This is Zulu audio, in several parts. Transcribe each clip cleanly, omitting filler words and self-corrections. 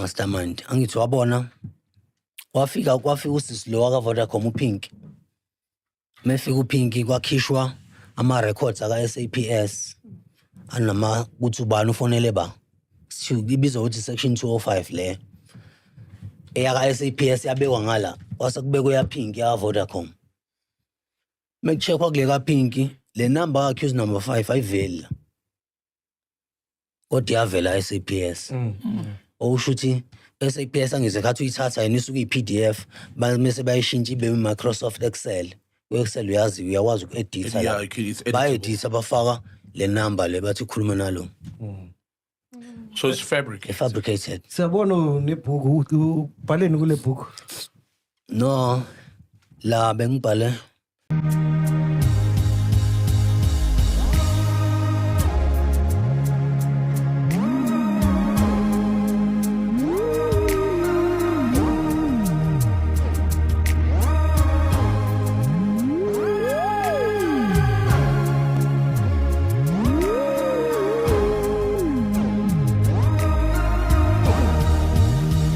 Mastermind angithi wabona kwafika usisi lo waka Vodacom uPink mefika uPink kwakhishwa ama records aka SAPS anama kuthi ubani ufonele ba ibizwa ukuthi section 205 le eyaka SAPS yabekwa ngala kwase kubekwe ya Pink ya Vodacom mekucheckwa kule ka Pink le number accused number 5 ayivela kodwa yavela SAPS oshuthi SAPS angize khathi uyithatha yena isuka iPDF bese bayishintsha ibe Microsoft Excel ku-Excel uyazi uyakwazi uku-editha la bayi-editha bafaka le number le bathi ukhuluma nalo So it's fabricated. Siyabona nebhuku ubhaleni kule bhuku? No, la bengibhale.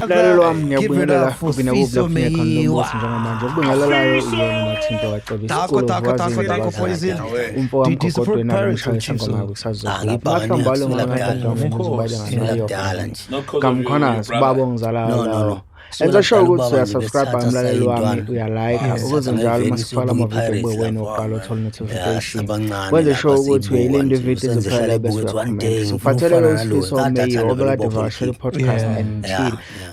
Lwami ngiyabingelela kubina ku-Block Nekhondombosi njengamanje ukubingelelayo uyena Mathinto wacebisa Tako Poison umfowami Gogodweni angishayisa ngoma kusazona mahlambalo ngamkhonasi babo ngizalayo enza sure ukuthi uyasubscribe umlaleli wami uyalike ukuze njalo masifala amavidiyo kube wena oqala uthola notification wenze sure ukuthi uyayilinda ividiyo eziphela bese uyacomment uphathele usifiso wameyo obekade vashele podcast and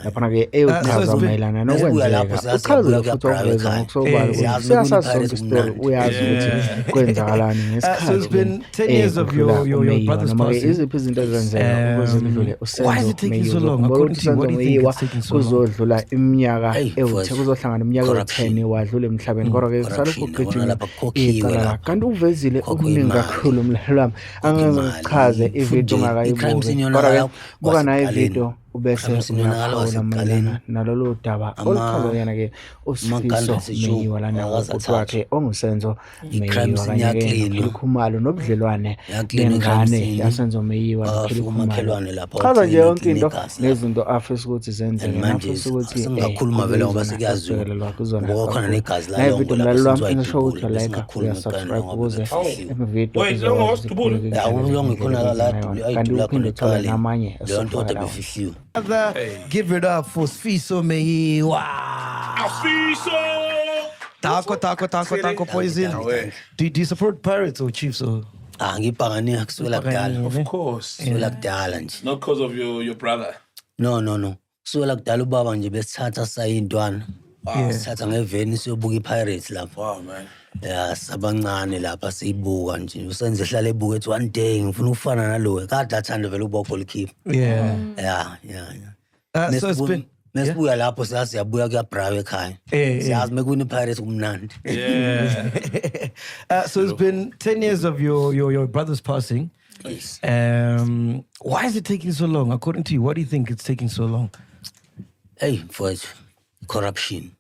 lapha-ke eyochaza mayelana nokwenzeka uchazile futhi okuveza ngokusobala ukuthi siyasazi sonke isitori uyazi ukuthi kwenzakalani ngesikhathi noma-ke iziphi izinto ezenzeka ukuze kudlule usenzo meyiwa kuzodlula iminyaka ewuthe kuzohlangana iminyaka ewu-10 wadlula emhlabeni kodwa-ke kusalokhu kugijima icala kanti uvezile okuningi kakhulu mlaleli wami angeke ngichaze ividiyo ongakayibuki kodwa-ke buka nayo ividiyo ubese uyakhawula mayelana nalolu daba oluchaza yena-ke uSifiso Meyiwa lana ubhuti wakhe onguSenzo Meyiwa kanye-ke noKhulukhumalo nobudlelwane nengane yaSenzo Meyiwa noKhulukhumalo chaza nje yonke into nezinto afisa ukuthi zenzeke nafisa ukuthi singakhuluma vele ngoba sekuyaziwa ngoba khona negazi la lonke mlaleli wami ngisho ukuthi like uyasubscribe ukuze amavidiyo awulonge ikhona la kanti uphinde uthole namanye leyo nto kodwa befihliwe. Give it up for Sifiso Meyiwa. Tako Poison. Do you support Pirates or Chiefs or? Ngibhakane kusukela kudala. Of course. Kusukela kudala nje. Not because of your brother. No. Kusukela kudala ubaba nje besithatha sayintwana. Sithatha ngeveni siyobuka iPirates lapho. Wow, man. Ya sabancane lapha siyibuka nje usenze ehlala ebuka ethi one day ngifuna ukufana nalowe kade athanda vele ukuba goalkeeper. Yeah. So it's been Nesibuya lapho siyabuya kuyabrawe ekhaya. Siyazi mekuwina iPirates kumnandi. So it's been 10 years of your brother's passing. Yes. Why is it taking so long? According to you, what do you think it's taking so long? Hey, for corruption.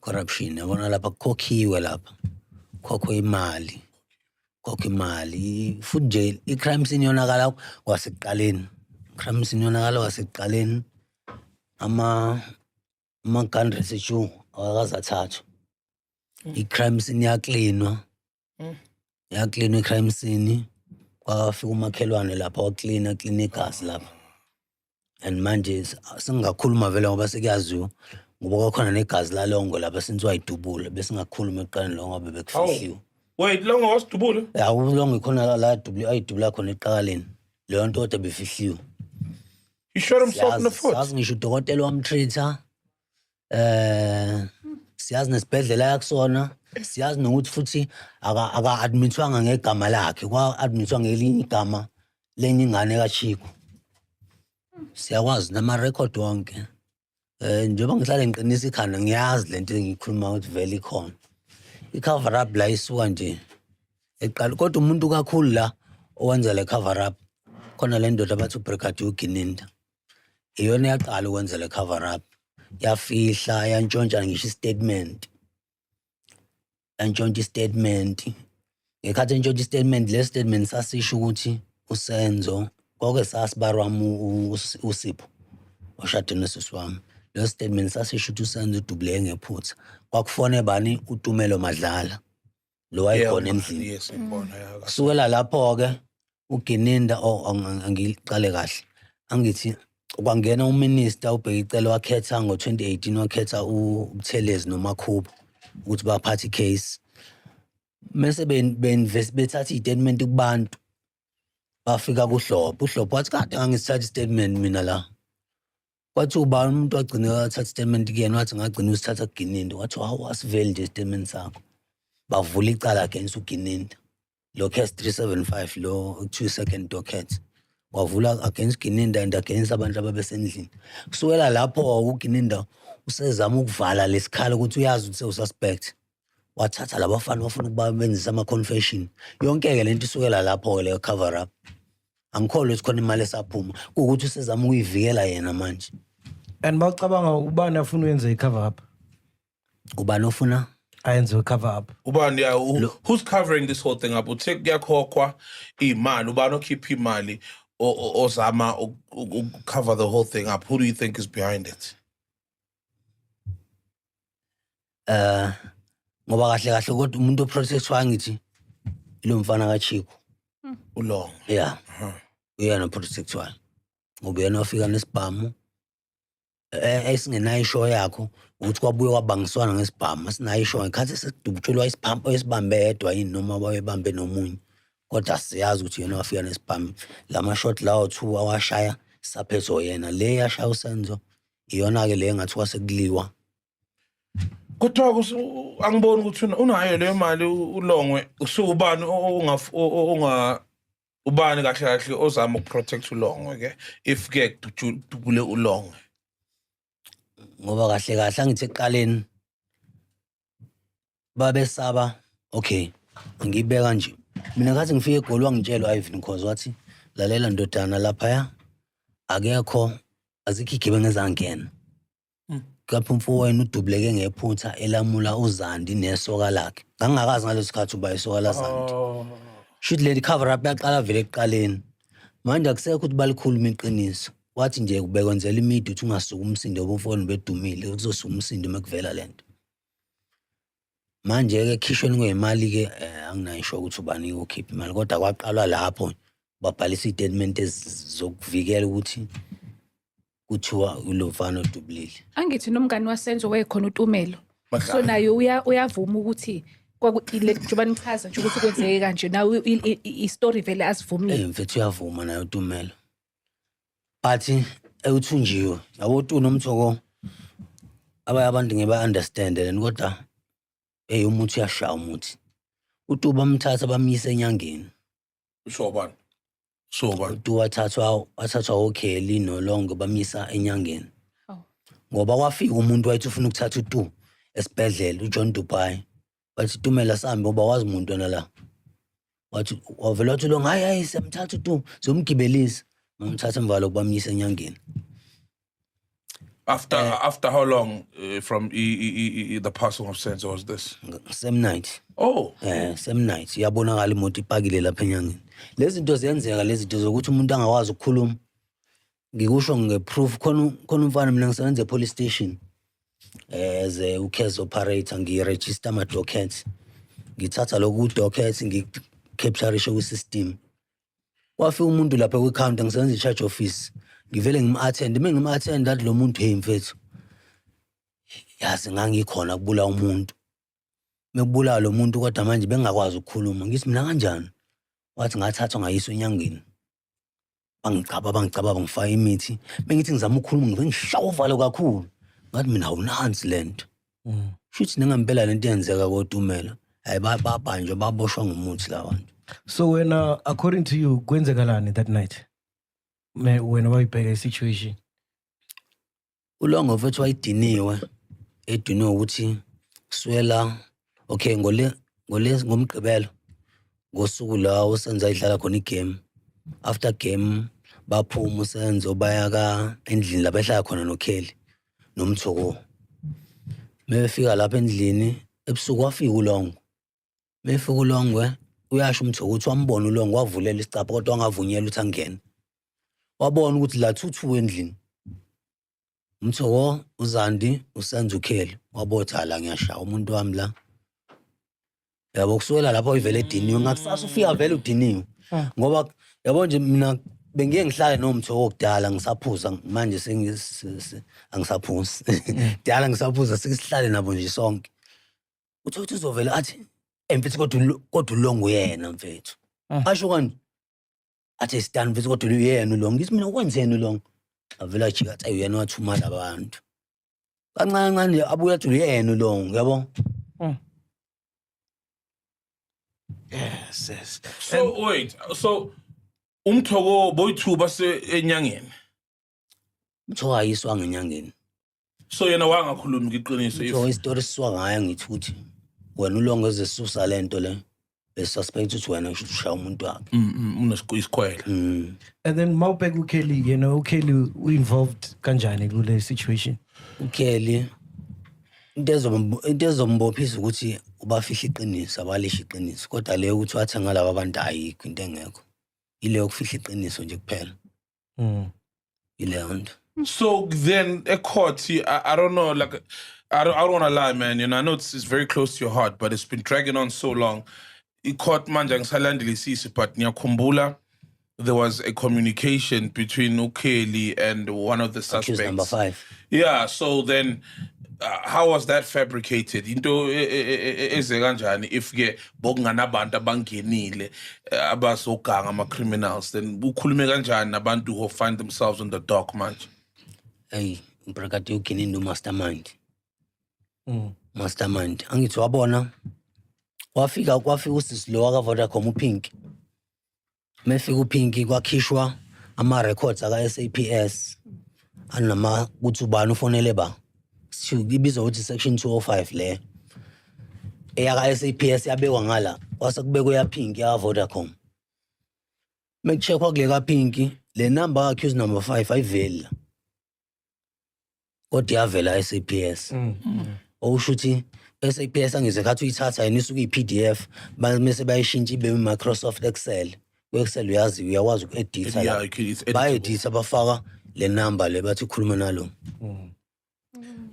Corruption. Yabona lapha kukhokhiwe lapha. Khokho imali. Futhi nje i-crime scene yonakala kwasekuqaleni. Crime scene yonakala kwasekuqaleni. Ama-gun residue awakazathathwa. I-crime scene yaklinwa. Yaklinwa i-crime scene. Kwafika umakhelwane lapha waklina igazi lapha. And manje singakhuluma vele ngoba sekuyaziwa ngoba kwakhona negazi lalongo lapha senziwa idubula bese ngakhuluma eqaleni lo ngoba bekufihliwe. Wait, long was dubula? Ya ulongo ikhona la ayidubula khona eqaleni. Leyo nto kodwa befihliwe. He shot himself in the foot. Siyazi ngisho udokotela wamtreater. Siyazi nesibhedlela yakusona. Siyazi nokuthi futhi aka-admithwanga ngegama lakhe kwa-admithwa ngelinye igama lenye ingane kaChiko. Siyakwazi nama-record wonke. Njengoba ngihlale ngiqinisa ikhanda ngiyazi lento engiyikhuluma ukuthi vele ikhona. I-cover up la isuka nje eqala kodwa umuntu kakhulu la owenza le cover up khona le ndoda abathi uBrigadier uGininda. Iyona yaqala ukwenza le cover up. Yafihla yantshontsha ngisho istatement. Yantshontsha istatement. Ngekhathi yantshontsha istatement le statement sasisho ukuthi uSenzo konke sasibarwa uSipho oshade nesisi wami. Lo statement sasisho ukuthi usenze uDubule ngephutha. Kwakufone bani uTumelo Madlala. Lo wayekhona endlini. Yes, ngibona ya. Kusukela lapho ke uGininda angiqale kahle. Angithi kwangena uminister uBhekicelo wakhetha ngo2018 wakhetha uButhelezi noMakhuba ukuthi baphathe case. Mase bethatha istatement kubantu. Bafika kuHlophe. uHlophe wathi kade ngangisithatha istatement mina la. Kwathi uba umuntu wagcina wathatha istatement kuyena wathi ngagcina usithatha kuGininda. Wathi wasiveli nje istatement sakho. Bavula icala against uGininda. Lo case 375 lo 2 second docket. Wavula against Gininda and against abantu ababesendlini. Kusukela lapho uGininda usezama ukuvala lesikhala ukuthi uyazi ukuthi ususpect. Wathatha labafana bafuna ukuba benzisa ama confession. Yonke ke lento isukela lapho le cover up. Angikholwa ukuthi khona imali esaphuma. Ukuthi usezama ukuyivikela yena manje. And bacabanga ubani afuna uyenze i-cover up? Ubani ofuna ayenze i-cover up? Ubani who's covering this whole thing up? Uthek yakhokhwa imali, ubani okhipha imali ozama cover the whole thing up. Who do you think is behind it? Ngoba kahle kahle kodwa umuntu oprotectwa ngithi lo mfana kaChiko. Ulong. Yeah. Uyena protectwa. Ngoba yena ofika nesibhamu. Esingenayo ishow yakho ukuthi kwabuye kwabangiswana ngesibhamu. Asinayo ishow ngekhathi sesidubutshulwa isibambe edwa yini noma bayebambe nomunye. Kodwa siyazi ukuthi yena wafika nesibhamu. Lama shot lawo 2 awashaya saphetho yena. Le yashaya uSenzo iyona ke le ngathi kwasekuliwa. Kodwa angiboni ukuthi unayo le mali uLongwe usubani ubani kahle kahle ozama ukuprotect uLongwe ke if ke Dubule uLongwe. Ngoba kahle kahle ngithi eqaleni babesaba okay ngibeka nje mina ngathi ngifike eGoli wangitshela Ivan Khoza wathi lalela ndodana lapha ya akekho azikho igebengu ezangena kapha umfowenu uDubuleke ngephutha elamula uZandi nesoka lakhe ngangakazi ngalesikhathi uba isoka laZandi should lady cover up yaqala vele eqaleni manje akusekho ukuthi balikhuluma iqiniso wathi nje kubekwenzela imidi uthi ungasuka umsindo womfowenu bedumile kuzosuka umsindo makuvela lento manje ke khishweni kwemali ke anginayisho ukuthi ubani ukhipha imali kodwa kwaqalwa lapho babhalisa istatement ezizokuvikela ukuthi kuthiwa uLovano uDubulile. Angithi nomngani wasenzo wayekhona uTumelo. So nayo uyavuma ukuthi kwakule njoba nichaza nje ukuthi kwenzeke kanje nawe istory vele asivumile. Mfethu uyavuma nayo uTumelo. But ewuthunjiwe yabo uTu nomthoko abantu ngeba understand and kodwa umuthi uyashaya umuthi. uTu bamthatha bamyisa enyangeni. Sobani. uTu wathathwa uKelly noLongo bamyisa enyangeni. Ngoba kwafika umuntu wayethi ufuna ukuthatha uTu esibhedlela uJohn Dubai. Bathi Tumela sambe ngoba wazi umuntu wena la. Wathi wavela uthi lo hayi semthatha uTu zomgibelisa. Umthatha emvalo kubamyisa enyangeni. After how long from the passing of Senzo was this? Same night. Oh. Same night. Yabonakala imoto ipakile lapha enyangeni. Lezi zinto ziyenzeka lezi zinto zokuthi umuntu angakwazi ukukhuluma. Ngikusho ngeproof khona umfana mina ngisebenza epolice station. As a case operator ngiregister ama documents. Ngithatha lokhu documents ngicapture ku system. Wafika umuntu lapha kwi-counter ngisebenza i-charge office. Ngivele ngim-attend mengim-attend athi lo muntu hey mfethu. Yazi ngangikhona kubula umuntu. Mekubula lo muntu kodwa manje bengakwazi ukukhuluma. Ngithi mina kanjani? Wathi ngathathwa ngayiswa enyangeni. Bangicaba bangifaka imithi. Bengithi ngizama ukukhuluma ngibe ngishaya uvalo kakhulu. Ngathi mina awunansi lento. Futhi ningempela lento yenzeka koTumela. Hayi babanjwe baboshwa ngumuthi labantu. So when according to you kwenzekalani that night? When wayibheka i-situation. uLongo mfethu wayidiniwe. Ediniwe ukuthi kuswela okay ngomgqibelo. Ngosuku la uSenzo ayidlala khona igame. After game baphuma uSenzo bayaka endlini lapha ehlala khona noKelly nomthoko. Mefika lapha endlini ebusuku wafika uLongo. Mefika uLongo uyasho umthoko ukuthi wambona uLongo wavulela isicapha kodwa angavunyela ukuthi angene. Wabona ukuthi la thuthu endlini. Umthoko uZandi usenza ukheli wabothala ngiyashaya umuntu wami la. Yabo kusukela lapho ivele ediniwe ngakusasa ufika vele udiniwe. Ngoba yabo nje mina bengiye ngihlale nomthoko okudala ngisaphuza manje angisaphuzi. Dala ngisaphuza sikuhlale nabo nje sonke. Uthi uzovela athi mfethu kodwa ulongo yena mfethu. Asho kani? Athi stand mfethu kodwa uyena ulongo. Ngithi mina ukwenzeni ulongo? Avela jika athi uyena wathumala abantu. Kancane nje abuya athi uyena ulongo yabo. Yes. So wait, so umthoko boyithuba enyangeni. Umthoko ayiswa ngenyangeni. So yena wangakhulumi ngiqiniso So istory siswa ngayo ngithi ukuthi wena ulongo ezisusa lento le besuspect ukuthi wena ushaya umuntu wakhe. Unesikhwele. And then mawubheka uKelly, uKelly u-involved kanjani kule situation? uKelly into ezombophisa ukuthi ubafihla iqiniso abalisha iqiniso kodwa leyo ukuthi wathenga laba abantu ayikho into engekho. Ileyo kufihla iqiniso nje kuphela. Ileyo nto. So then a court, I don't know, like I don't want to lie, man. I know it's very close to your heart, but it's been dragging on so long. I court manje ngisalandile sisi, but ngiyakhumbula there was a communication between uKelly and one of the suspects. Accused number 5. Yeah, so then how was that fabricated? Into eze kanjani if ke bokunganabantu abangenile abasoganga ama-criminals, then ukhulume kanjani nabantu who find themselves in the dock manje? Hey, uBrakati uKelly mastermind. Mastermind. Angithi wabona kwafika usisi lo waka-Vodacom uPink. Mefika uPink kwakhishwa ama-records aka-SAPS anama kuthi ubani ufonele ba. Ibizwa ukuthi section 205 le. Eyaka-SAPS yabekwa ngala. Kwase kubekwe yaPink ya-Vodacom. Mekucheckwa kule kaPink le number accused number 5 ayiveli. Kodwa yavela SAPS. Okusho ukuthi SAPS angize khathi uyithatha yena isuke i-PDF bese bayishintsha ibe Microsoft Excel. Ku-Excel uyakwazi uku-editha la. Ba-editha bafaka le number le bathi ukhuluma nalo.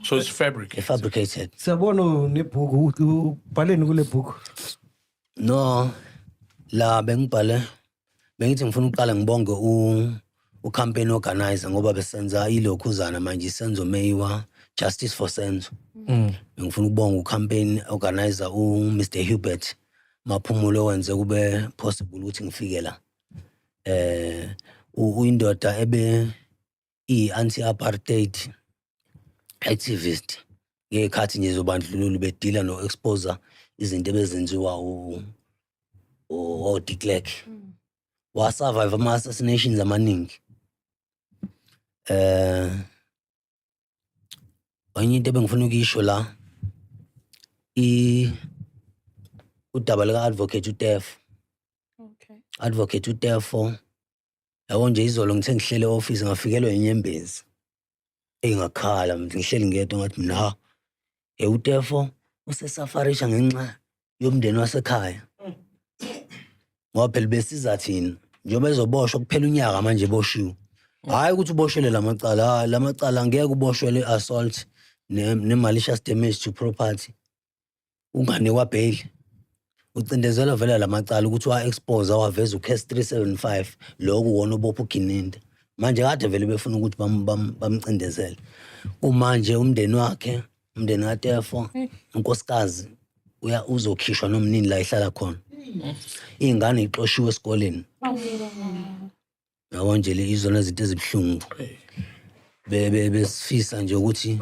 So it's fabricated. Fabricated. Siyabona nebhuku ubhaleni kule bhuku. No, la bengibhale bengithi ngifuna uqala ngibonge u-campaign organizer ngoba besenza ilokhuzana manje Senzo Meyiwa Justice for Senzo. Ngifuna ukubonga u-campaign organizer Mr. Hubert Maphumulo wenze kube possible ukuthi ngifike la. Uyindoda ebe i-anti-apartheid activist. Ngekhathi nje zobandlululo bedila no-exposer izinto ebezenziwa de Klerk. Wasurvive ama-assassinations amaningi. Enye into ebengifuna ukuyisho la udaba lika-advocate uTefo. Okay. Advocate uTefo yabo nje izolo ngithe ngihlele e-office ngafikelwa inyembezi engakhala ngihleli ngedwa ngathi mina uTefo usesafarisha ngenxa yomndeni wasekhaya. Ngoba phela besiza thina njengoba ezoboshwa kuphela unyaka manje eboshiwe. Hayi ukuthi uboshwele lamacala angeke uboshwele assault ne-malicious damage to property. Unganikwa bail. Ucindezela vele lamacala ukuthi wa-expose waveza uCase 375 lokhu wona ubopha uGininda. Manje kade vele befuna ukuthi bamcindezele. Kumanje umndeni wakhe, umndeni kaTefo, unkosikazi uzokhishwa nomnini la ihlala khona. Ingane ixoshiwe esikoleni. Yabo nje izona izinto ezibhlungu. Besifisa nje ukuthi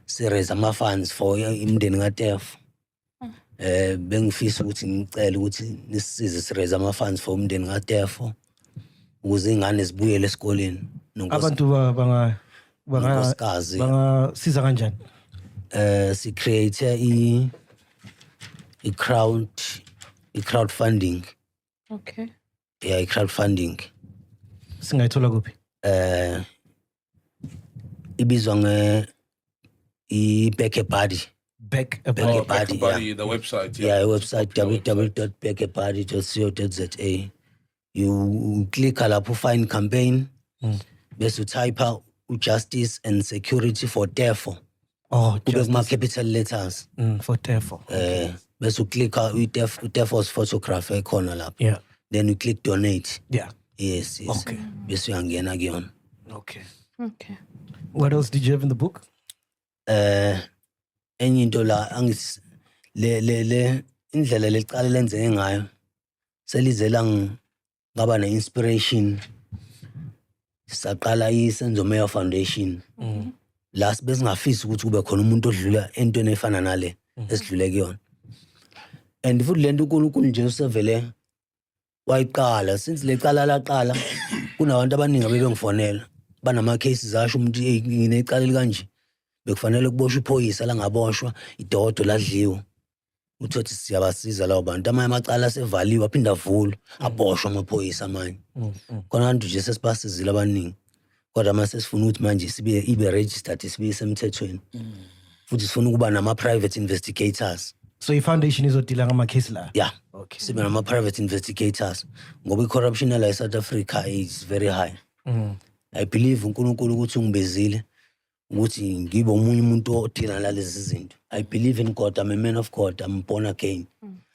si-raise ama-funds for imndeni kaTefo. Bengifisa ukuthi ngicela ukuthi nisisize si-raise ama-funds for umndeni kaTefo ukuze ingane zibuyele esikoleni. Abantu bangasiza kanjani? Si create i-crowdfunding. Okay. Yeah, i-crowdfunding. Singayithola kuphi? Ibizwa i-Back a Body. Back a Back Body. a Body, the website. Yeah, website www.backabody.co.za. You click lapho find campaign. Bese utype justice and security for TEFO. Oh, Kube just kuma-capital letters. for TEFO. Bese uclicka uTEFO's photograph ekhona lapha. Yeah. Then you click donate. Yeah. Yes. Okay. Bese uyangena kuyona. Okay. Okay. What else did you have in the book? Enye into la le indlela lecala lenzeke ngayo selizela ngaba ne-inspiration saqala iSenzo Meyer Foundation la sibe singafisi ukuthi kube khona umuntu odlula entweni efana nale esidlule kuyona and futhi lento uNkulunkulu nje usevele wayiqala since lecala laqala kunabantu abaningi abebengifonela banama cases asho umuntu nginecala likanje bekufanele kuboshwe iphoyisa la ngaboshwa idodo ladliwe uthothi siyabasiza labo bantu amanye amacala asevaliwe aphinda avulwa aboshwa amaphoyisa amanye khona abantu nje sesibasizile abaningi kodwa mase sifuna ukuthi manje sibe ibe registered sibe semthethweni futhi sifuna ukuba nama private investigators. So your foundation izodila ngama case la. Yeah. Okay. Sibe nama private investigators ngoba i-corruption la eSouth Africa is very high. I believe uNkulunkulu ukuthi ungibezile ukuthi ngibe umunye umuntu odila nalezi zinto. I believe in God. I'm a man of God. I'm born again.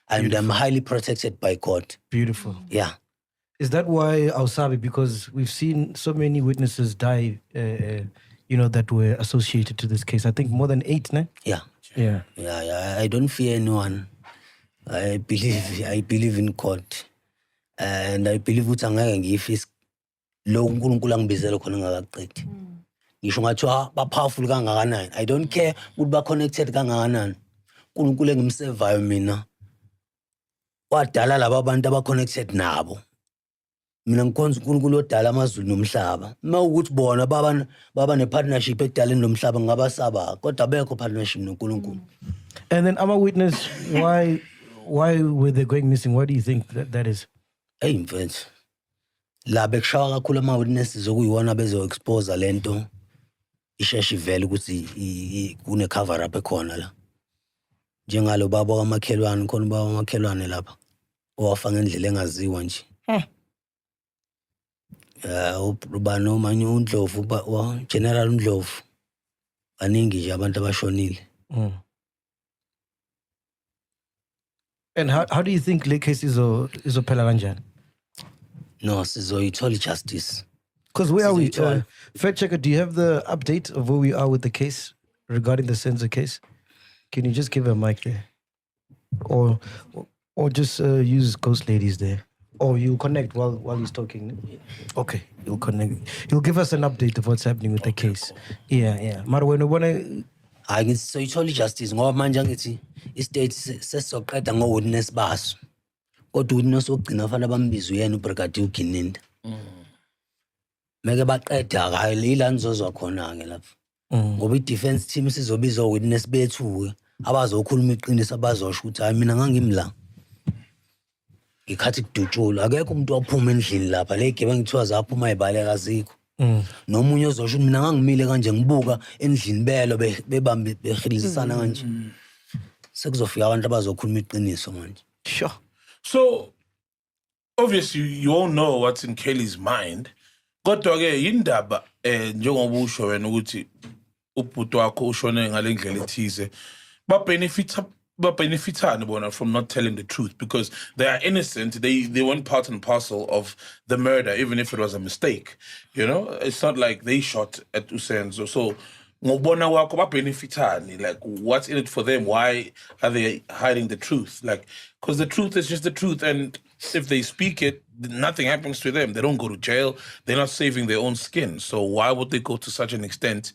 And I'm highly protected by God. Beautiful. Yeah. Is that why Ausabi? Because we've seen so many witnesses die, that were associated to this case. I think more than 8, ne? Yeah. Yeah. Yeah. I don't fear anyone. I believe in God. And I believe ukuthi angeke ngifise lo uNkulunkulu angibizele khona ngakaqedi. Ngisho ngathiwa ba powerful kangakanani. I don't care ukuthi ba connected kangakanani. uNkulunkulu engimsevayo mina wadala laba bantu aba connected nabo. Mina ngikhonza uNkulunkulu odala amazulu nomhlaba. Mawukuthi bona baba ne partnership ekudaleni nomhlaba ngabasaba kodwa abekho partnership noNkulunkulu. And then I'm a witness. Why were they going missing? What do you think that is? Hey mfethu. La bekushawa kakhulu ama witnesses okuyiwona bezo expose lento. Isheshe vele ukuthi kune cover up ekhona la. Njengalo baba kamakhelwane khona baba kamakhelwane lapha. Owafa ngendlela engaziwa nje. Ubani omanye uNdlovu General uNdlovu. Baningi nje abantu abashonile. And how do you think le case izophela kanjani? No, sizoyithola justice. Because where are we? Sizoyithola. Fact checker, do you have the update of where we are with the case regarding the Senzo case? Can you just give a mic there? Or just use Ghost Ladies there? Or you connect while he's talking? Okay, you'll connect. You'll give us an update of what's happening with the case. Yeah. Mara when you wanna... Hayi ngithi soyithola justice ngoba manje ngithi istate sesizoqeda ngo-witness baso. Kodwa witness ogcina fanele bambize uyena uBrigadier uGininda. Meke baqeda hayi lila nizozwa khona ke lapha. Ngoba i-defense team sizobiza witness bethu abazokhuluma iqiniso abazosho ukuthi hayi mina ngangimla. Ngikhathi kudutshula akekho umuntu ophuma endlini lapha le gebe ngithiwa zaphuma ibaleka azikho. Nomunye ozosho mina ngangimile kanje ngibuka endlini belo bebambe behilisana kanje. Sekuzofika abantu abazokhuluma iqiniso manje. Sure. So, obviously, you all know what's in Kelly's mind. Kodwa-ke yindaba njengoba usho wena ukuthi ubhuti wakho ushone ngale ndlela ethize benefitani bona from not telling the truth because they are innocent. They weren't part and parcel of the murder, even if it was a mistake. You know, it's not like they shot at Usenzo. So, ngobona wakho benefitani. Like, what's in it for them? Why are they hiding the truth? Like, because the truth is just the truth, and if they speak it, nothing happens to them. They don't go to jail. They're not saving their own skin. So why would they go to such an extent?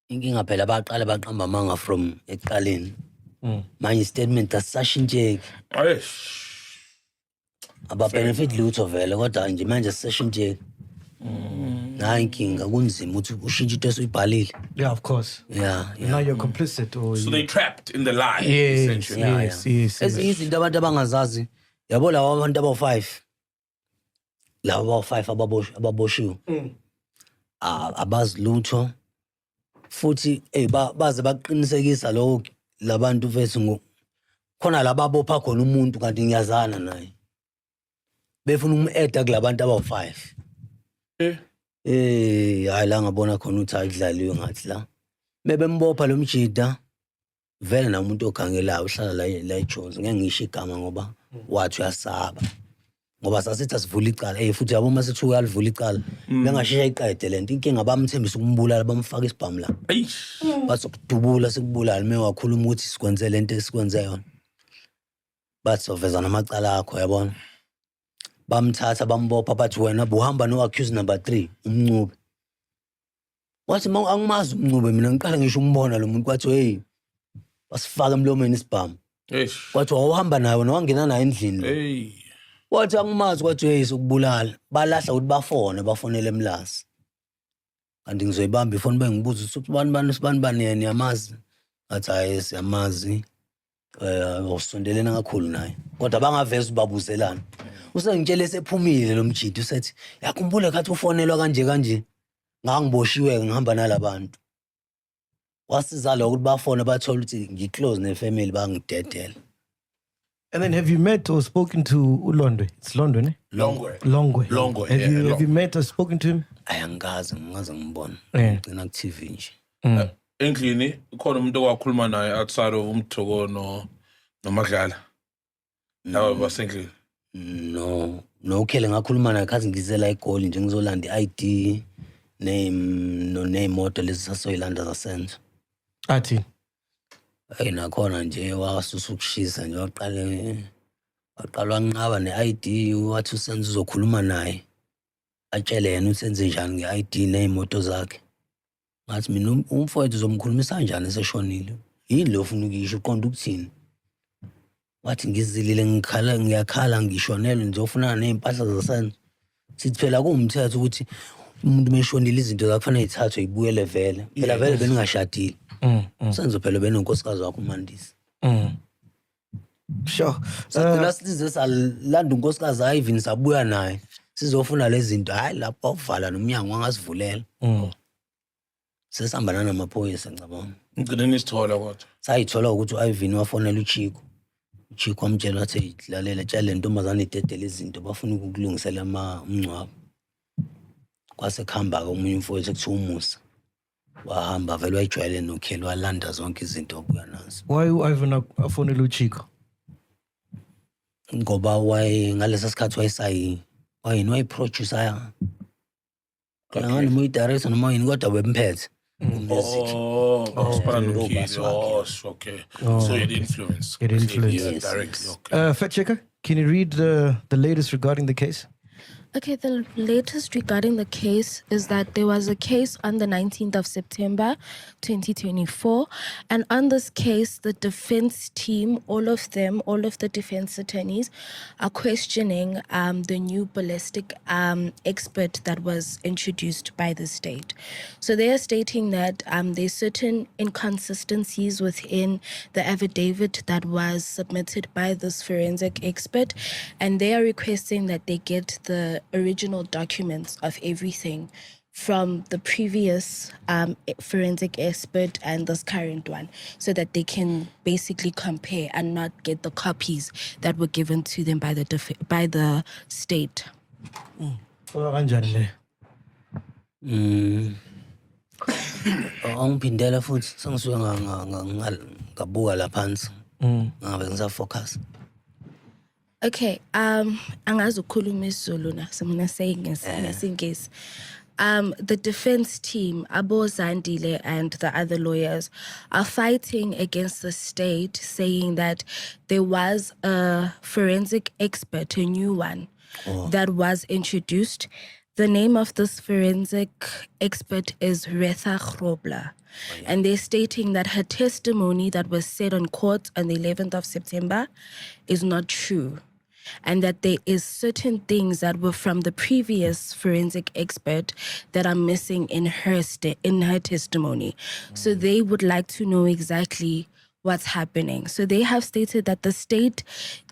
Inkinga phela baqala baqamba amanga from eqaleni. Manje statement asashintsheki. Aba-benefit lutho vele kodwa nje manje asashintsheki. Nayi inkinga kunzima ukuthi ushintshe into esuyibhalile. Yeah, of course. Yeah. Now you're complicit. So they trapped in the lie, Yes, essentially. yes. Ezinye izinto abantu abangazazi yabo labo abantu aba-5 labo aba-5 ababoshiwe abazi lutho futhi baze baqinisekisa lokho labantu vethu khona lababopha khona umuntu kanti ngiyazana naye befuna umu-add kulabantu aba-5 Hayi la ngabona khona ukuthi ayidlaliwe ngathi la. Bembopha lo mjida. Vele na umuntu okhangelayo uhlala la eJones ngeke ngisho igama ngoba wathi uyasaba. Ngoba sasithi asivula icala futhi yabo mase kuthiwa uyalivula icala bengashesha iqede lento inkinga bamthembisa ukumbulala bamfaka isibhamu la. Basokudubula sikubulala mewakhuluma ukuthi sikwenze lento esikwenze yona. Bathi soveza namacala akho yabona. Bamthatha bambopha bathi wena buhamba no accused number 3 umncube. Wathi angimazi umncube mina ngiqala ngisho umbona lo muntu kwathi hey basifaka emlomeni isibhamu. Kwathi wawuhamba naye wangena naye endlini. Wathi angimazi kwathi hey sokubulala balahla ukuthi bafonele emlasi. Kanti ngizoyibamba ifoni bengibuza ukuthi bani yena yamazi. Athi hayi siyamazi. Usondelene kakhulu naye. Kodwa bangaveza ubabuzelana. Usengitshele sephumile lo mjidi usethi yakhumbula kathi ufonelwa kanje. Ngangiboshiwe ngihamba nalabantu. Wasiza lo ukuthi bafone bathola ukuthi ngiclose nefamily bangidedela. And then have you met or spoken to Ulondwe? It's Londwe, ne? Longwe. Have you met or spoken to him? Ayangazi ngibona. Ngina ku TV nje. Endlini ukhona umuntu owakhuluma naye outside of umthoko noMadlala. Lawa basendlini. No khele ngakhuluma naye khathi ngizela eGoli nje ngizolanda iID name moto lezi sasoyilanda zasenzo. Athi nakhona nje wasusa ukushisa nje waqala wanqaba neID wathi usenzo uzokhuluma naye. Atshele yena usenze njani ngeID neimoto zakhe. Ngathi mina umfowethu uzomkhulumisa kanjani seshonile. Yini lo ufuna ukisho uqonda ukuthini? Wathi ngizilile ngiyakhala ngishonelwe ngizofunana nezimpahla zasenzo. Sithi phela kuwumthetho ukuthi umuntu meshonile izinto zakhe kufanele ithathwe ibuyele vele. Phela vele beningashadile. Senzo phela benonkosikazi wakho uMandisi. Sure. Sathi size salanda unkosikazi Ivan sabuya naye. Sizofuna lezi zinto hayi lapha uvala nomnyango angasivulela. Sesihambana namaphoyisa ngicabanga. Ngicela nisithola kodwa. Sayithola ukuthi uIvan wafonela uChico. uChico wamtshela wathi lalela tshela lentombazane idedele izinto bafuna ukulungisela umncwabo. Kwase khamba ke umunye umfowethu ekuthiwa uMusa. Wahamba vele wayijwayele nokheli walanda zonke izinto obuya nazo. Why uIvan afonela uChico? Ngoba ngalesa sikhathi wayiproducer ya. Ngani mu director noma yini kodwa wemphethe. Okay. So it influenced. Yes. Directly. Okay. Fact checker, can you read the latest regarding the case? Okay, the latest regarding the case is that there was a case on the 19th of September 2024. And on this case, the defense team, all of the defense attorneys, are questioning the new ballistic expert that was introduced by the state. So they are stating that there's certain inconsistencies within the affidavit that was submitted by this forensic expert. And they are requesting that they get the original documents of everything from the previous forensic expert and this current one, so that they can basically compare and not get the copies that were given to them by the state. Angiphindela futhi sengisuke ngabuka la phansi. Ngabe ngisafocus. Okay, angazi ukukhuluma isiZulu na, so mina saying ngesingisi. The defense team, Abo Zandile and the other lawyers, are fighting against the state, saying that there was a forensic expert, a new one, that was introduced. The name of this forensic expert is Retha Grobler. And they're stating that her testimony that was said on court on the 11th of September is not true. And that there is certain things that were from the previous forensic expert that are missing in her testimony. So they would like to know exactly what's happening. So they have stated that the state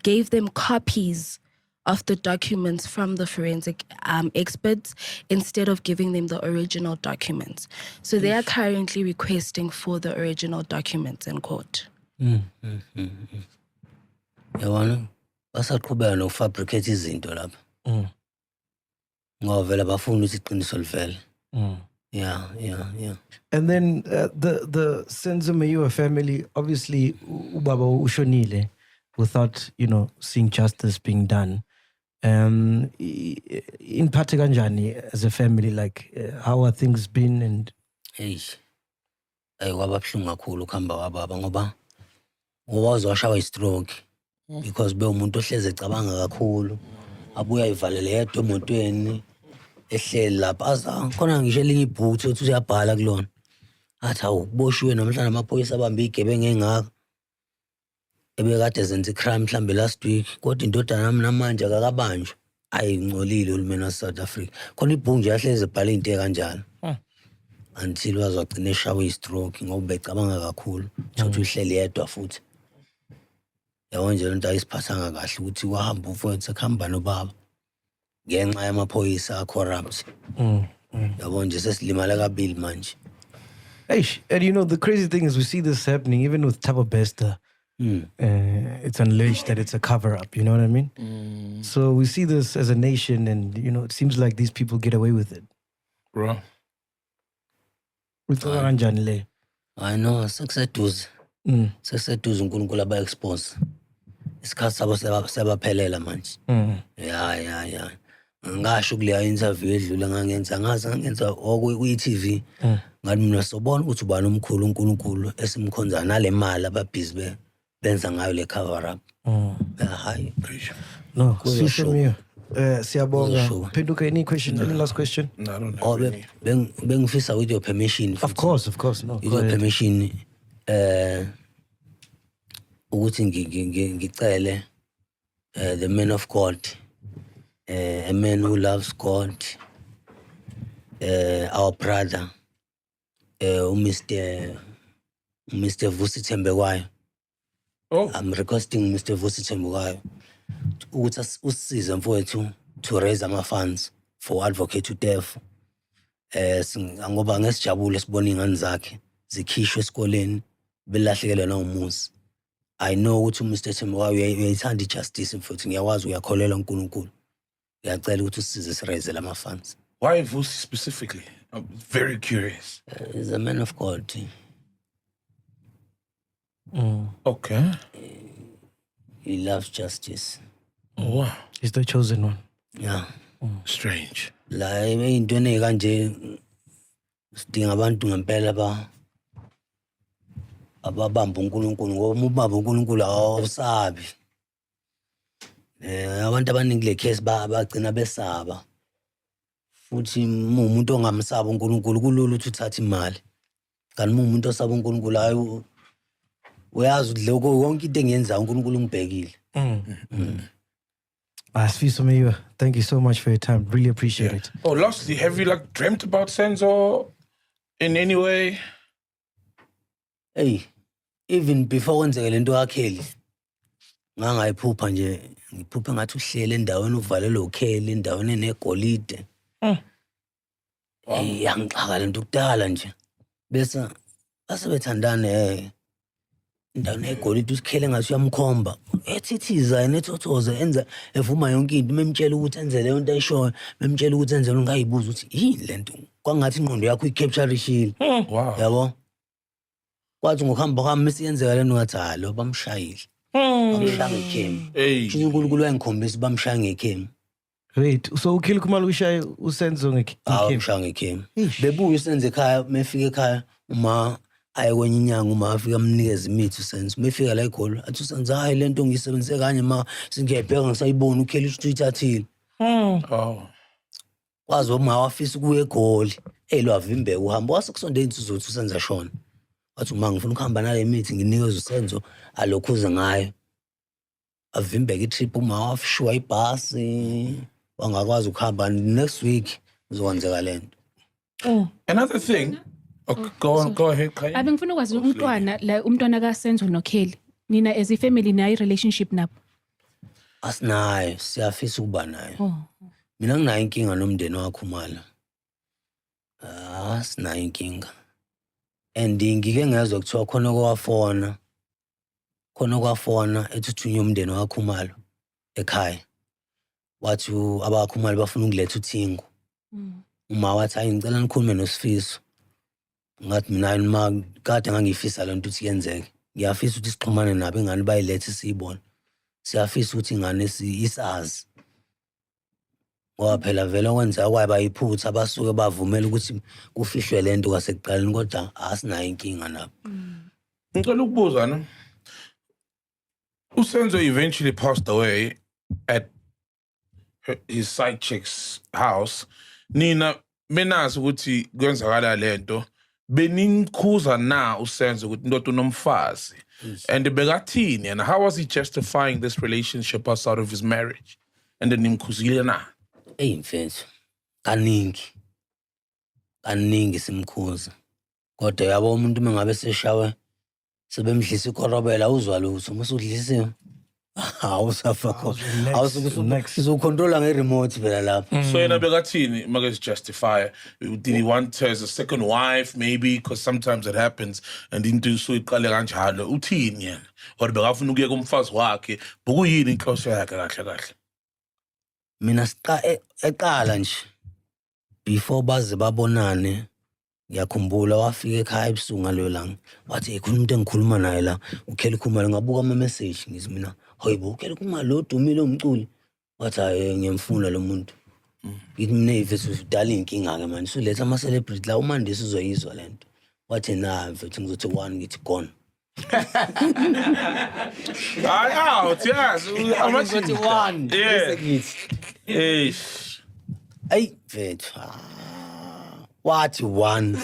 gave them copies of the documents from the forensic experts instead of giving them the original documents. So they are currently requesting for the original documents in court. Yabona basaqhubeka nokufabricate izinto lapha. ngoba vele abafuni ukuthi iqiniso livele. Yeah. And then the Senzo Meyiwa family, obviously, ubaba ushonile without, seeing justice being done. In Pataganjani, as a family, like, how are things been? And kwaba buhlungu kakhulu ukuhamba kwababa ngoba washaywa i-stroke because bewumuntu ohlezi ecabanga kakhulu, abuye ayivalele yedwa emotweni ehleli lapha aza khona ngisho elinye ibhuthu othi uyabhala kulona athi awuboshiwe namhlanje amaphoyisa abambe igebengu engaka ebekade zenza i-crime mhlambe last week kodwa indodana nami namanje akakabanjwa ayingcolile uhulumeni wase-South Africa khona ibhungu nje yahlezi ebhala into ekanjalo until waze wagcina eshawe i-stroke ngoba becabanga kakhulu ukuthi uhleli yedwa futhi yabo nje lento ayisiphathanga kahle ukuthi wahamba ufowethu ekuhamba nobaba ngenxa yamaphoyisa a-corrupt yabo nje sesilimale kabili manje. And the crazy thing is we see this happening even with Thabo Bester. It's alleged that it's a cover-up, you know what I mean? So we see this as a nation and, it seems like these people get away with it. Bro. I know, sekuseduze uNkulunkulu aba-expose. Isikhathi sabo sebaphelela manje. Ya. Ngasho kuleya interview edlule ngangenza kwi-TV. Ngathi mina sobona ukuthi ubani omkhulu uNkulunkulu esimkhonza nale mali ababhizi benza ngayo le cover up. Hayi. No, siyabonga. Phenduka, any question? Any last question? No, I don't have any. Bengifisa with your permission. Of course, no. With your permission, ukuthi ngicele the man of God, a man who loves God, our brother, Mr. Vusi Thembekwayo. Oh. I'm requesting Mr. Vusi Thembekwayo ukuthi usisize mfowethu to raise ama-funds for Advocate Utefo. Ngoba ngesijabule sibona iy'ngane zakhe zikhishwe esikoleni belahlekelwe nawumuzi. I know ukuthi Mr. Thembekwayo uyayithanda i-justice mfowethu, ngiyawazi uyakholelwa uNkulunkulu. Ngiyacela ukuthi usisize siraise lama-funds. Why Vusi specifically? I'm very curious. He's a man of God. Okay. He loves justice. Oh, wow. He's the chosen one. Yeah. Strange. La ey'ntweni ey'kanje sidinga abantu ngempela ababamba uNkulunkulu ngoba uma ubamba uNkulunkulu awusabi. Abantu abaningi le case bagcina besaba. Futhi umuntu ongamsaba uNkulunkulu kulula ukuthi uthathe imali. Kanti umuntu osaba uNkulunkulu hayi uyazi ukuthi yonke into engiyenzayo uNkulunkulu ungibhekile. Sifiso Meyiwa, thank you so much for your time. Really appreciate it. Oh, lastly, have you dreamt about Senzo in any way? Hey, even before kwenzeke lento kaKhelly ngangayiphupha nje ngiphupha ngathi uhlele endaweni uvalelwe uKhelly endaweni enegolide. Yangixaka lento kudala nje. Bese asebethandane endaweni egolide usikhele ngathi uyamkhomba ethithiza enethothoza enza evuma yonke into memtshela ukuthi enze leyo nto ayishoyo memtshela ukuthi enze ungayibuza ukuthi yini lento kwangathi ingqondo yakho i-capture ishile. Wow. Yabo kwathi ngokuhamba kwami mesiyenzeka lento ngathi lo bamshayile bamshaya ngekhemi. uNkulunkulu wayengikhombisa bamshaya ngekhemi. Wait, so uKhelly kumele ushaye uSenzo ngekhemi? Mshaya ngekhemi. Bebuye uSenzo ekhaya mefika ekhaya uma aye kwenye inyanga uma afika amnikeza imithi uSenzo mefika la eGoli athi uSenzo hayi lento ngiyisebenzise kanye ma singiyabheka ngisayibona uKhelly ukuthi uyithathile. Oh. Kwazi uma wafisa ukuya eGoli lwavimbeka uhamba wasekusonde insizothu uSenzo shona. Wathi uma ngifuna ukuhamba nale mithi nginikeza uSenzo alokhuze ngayo. Avimbeka itrip uma wafishwa ibhasi wangakwazi ukuhamba next week uzokwenzeka lento. Another thing. Okay, go ahead. Abengifuna ukwazi umntwana kaSenzo noKhelly. Nina as a family nayo relationship nabo? Asinayo, siyafisa ukuba nayo. Mina nginayo inkinga nomndeni waKhumalo. Asinayo inkinga. And ngike ngezwe kuthiwa khona kwafona ethuthunye umndeni waKhumalo ekhaya. wathi abakhumali bafuna ukuletha uThingo. Uma wathi hayi ngicela nikhulume noSifiso. Ngathi mina noma kade ngangifisa lento ukuthi yenzeke. Ngiyafisa ukuthi sixhumane nabo ingane bayilethe siyibone. Siyafisa ukuthi ingane isazi. Ngoba phela vele okwenza kwaba iphutha basuke bavumela ukuthi kufihlwe lento kwasekuqaleni kodwa asinayo inkinga nabo. Ngicela ukubuza no. Usenzo eventually passed away at his side chick's house. Nina menazi ukuthi kwenzakala lento benikhuza na usenzo ukuthi indoda unomfazi. And bekathini and how was he justifying this relationship outside of his marriage? And then nimkhuzile na. Mfethu kaningi simkhuza kodwa yabo umuntu mengabe seshawe sebemdlisa ikorobela uzwa lutho musudlisiwe awusafa khona awusukontrola ngeremote phela lapha. So yena bekathini make justify? Did he want her as a second wife maybe, because sometimes it happens and into so iqale kanjalo uthini yena or bekafuna ukuya kumfazi wakhe bukuyini inhloso yakhe kahle? Mina eqala nje before baze babonane ngiyakhumbula wafika ekhaya ebusuku ngalo langa wathi khona umuntu engikhuluma naye la ukhela Khumalo ngabuka ama message ngithi mina hayibo ukhela Khumalo lo dumile umculi wathi hayi ngiyamfuna lo muntu ngithi mina ifethu udala inkinga ke manje uletha ama celebrity la uMandisi uzoyizwa lento wathi na mfethu ngizothi one ngithi gone. Out, yes. Ngizothi one bese ngithi ay mfethu wathi one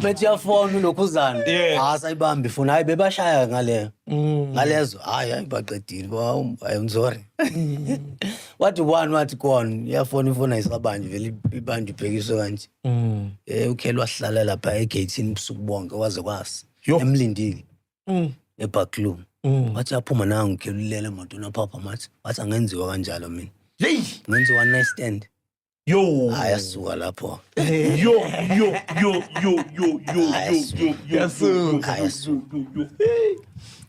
bethi yafona ulokhuzana sayibambi funa hayi bebashaya ngalezo hayi baqedile I'm sorry. Wathi one wathi gone yafona ifona isabanje vele ibanje ibhekiswe kanje ukhela wahlala lapha egate ubusuku bonke waze kwasi emlindile eBarclub wathi aphuma nangu ukhela ulele emotweni papa mathi wathi angenziwa kanjalo mina ngenziwa one night stand. Yo. Ayasuka lapho. Yo.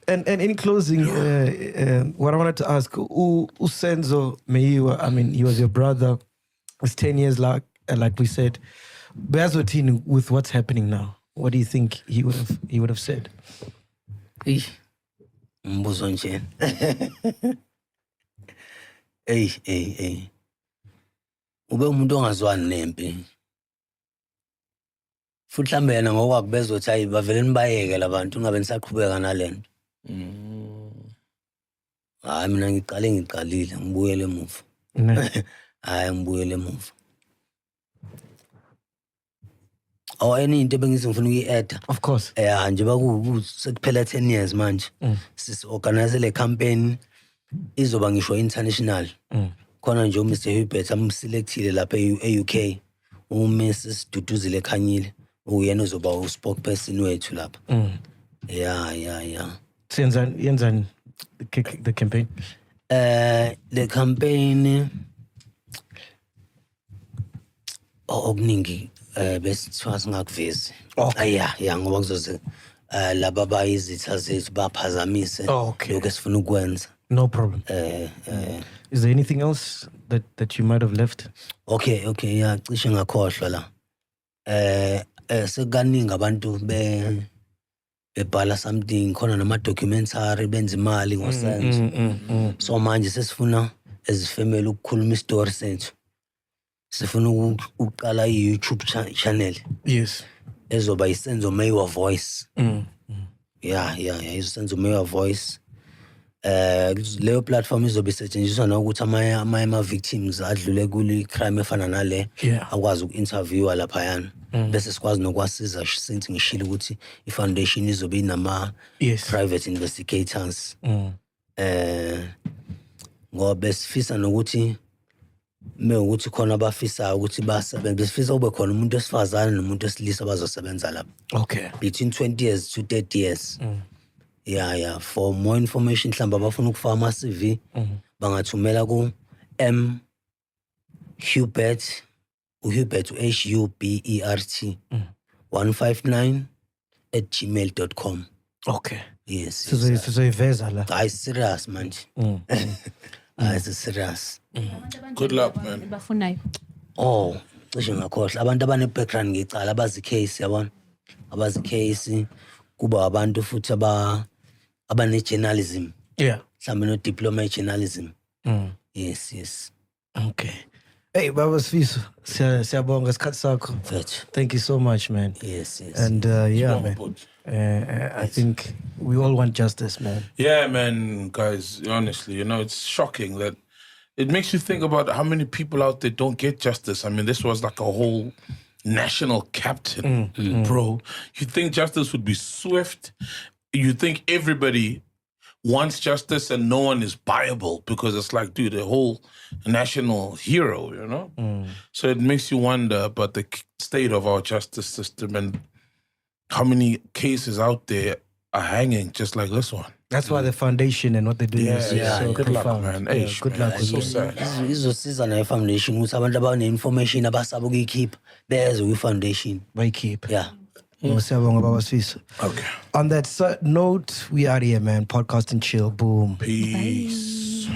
And in closing, what I wanted to ask, Usenzo Meyiwa, I mean, he was your brother. It's 10 years like we said. Beazotini, with what's happening now, what do you think he would have said? Mbuzo nje. Ube umuntu ongazwani nempi. Futhi mhlambe yena ngokwakubezothi hayi bavele nibayeke labantu ungabe nisaqhubeka nalento. Hayi mina ngiqalile ngibuyele emuva. Hayi ngibuyele emuva. Any into bengizofuna uyi-add. Of course. Nje sekuphela 10 years manje. Sis-organize le campaign izoba ngisho international. Khona nje uMr Hubert amselectile lapha e-UK uMrs Duduzile Khanyile uyena uzoba uspokesperson wethu lapha. Yeah. Yenzani the campaign? The campaign okuningi besithiwa singakuvezi. Yeah ngoba kuzoze laba bayizitha zethu baphazamise lokho esifuna ukwenza. No problem. Is there anything else that you might have left? Okay, yeah, cishe ngakhohlwa la. Sekaningi abantu bebhala something khona nama documentary benza imali ngosenzo. So manje sesifuna ezifemele ukukhuluma istory sethu. Sifuna ukuqala i-YouTube channel. Yes. Ezoba isenzo Meyiwa Voice. Yeah, isenzo Meyiwa Voice. Leyo platform izobe isetshenziswa nokuthi ama victims adlule kule crime efana nale akwazi uku-interviewa laphayana bese sikwazi nokwasiza since ngishilo ukuthi i-foundation izobe inama private investigators ngoba besifisa nokuthi mewukuthi khona abafisayo ukuthi basebenze besifisa kube khona umuntu wesifazane nomuntu wesilisa bazosebenza lapha. Okay. Between 20 years to 30 years. Yeah. For more information, mhlamba bafuna ukufaka ama CV bangathumela ku Hubert HUBERT 159@gmail.com. Okay. yes sizoyiveza la. hayi serious manje hayi serious Good luck, man. bafunayo oh cishe ngakhohlwa abantu abane-background ngecala abazi case yabona abazi case kuba abantu futhi abane-journalism Yeah. mhlawumbe no-diploma e-journalism yes Okay. Hey, Baba Sifiso, siyabonga isikhathi sakho. mfethu Thank you so much, man. yes And yeah, man. But- I think we all want justice, man. Yeah, man, guys, honestly, it's shocking that it makes you think about how many people out there don't get justice. I mean, this was like a whole national captain, bro. You think justice would be swift? You think everybody wants justice and no one is buyable because it's like, dude, a whole national hero, So it makes you wonder about the state of our justice system and how many cases out there are hanging just like this one. That's why the foundation and what they're doing is so Good luck, profound. man. Yeah, Eish, good man. luck with So you. sad. izosiza nayo i-foundation ukuthi abantu abane-information abasaba ukuyikhipha beze kwi-foundation Keep. yeah Siyabonga Baba Sifiso. Okay. On that note, we are here, man. Podcast and chill. Boom. Peace.